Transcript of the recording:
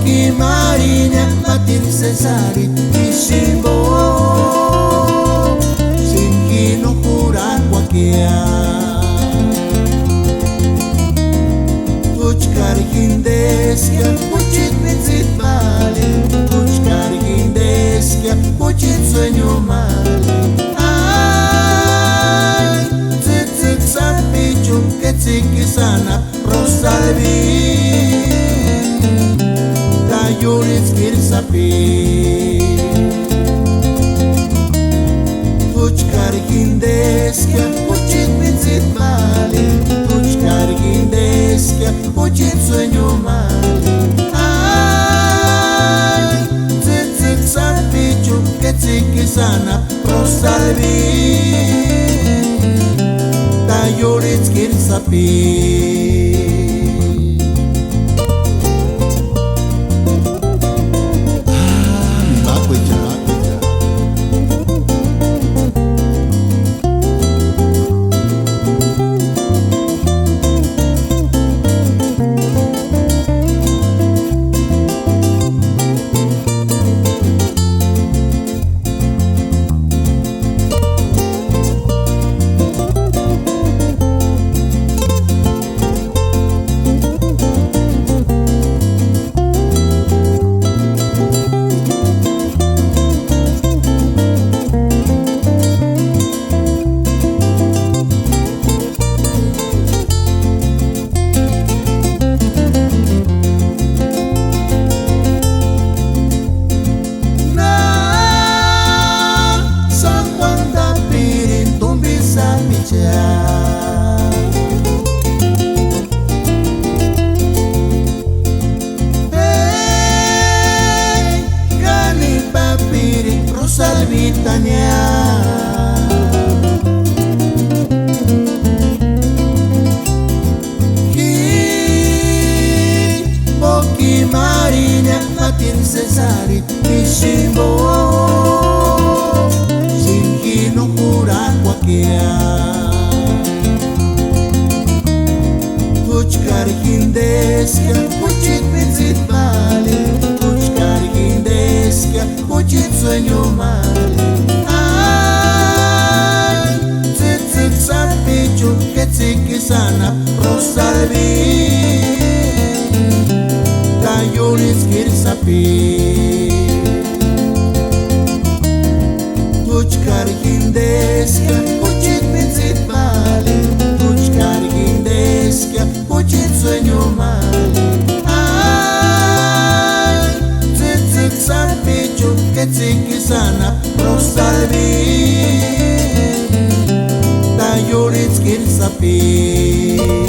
Boki Mariña Matir Cesari Ishimbo Shingino Jura Kwakia Tuchkar Hindeskia Puchit Mitzit Bali Tuchkar Hindeskia Puchit Sueño Mali Ay Tzitzit Sapichu Ketzikisana Rosalvi Yuris Kirsapi Tuchkar Hindeskia Puchit Mitzit Bali Tuchkar Hindeskia Puchit Sueño Mali Ay Tzitzit Sapichu Ketzikisana Rosalvi Yuris Kirsapi Salvitania Boki Mariña Matir Cesari Ishimbo Shingino Jura Kwakia Tuchkar Hindeskia Puchit Mitzit Bali Tuchkar Hindeskia Puchit Sueño Mali Ay Tzitzit Sapichu Ketzikisana Rosalvi Yuris Kirsapi Tuchkar Hindeskia Puchit Mitzit Bali Tuchkar Hindeskia Puchit Sueño Mali Ay Tzitzit Sapichu Ketzikisana Rosalvi Yuris Kirsapi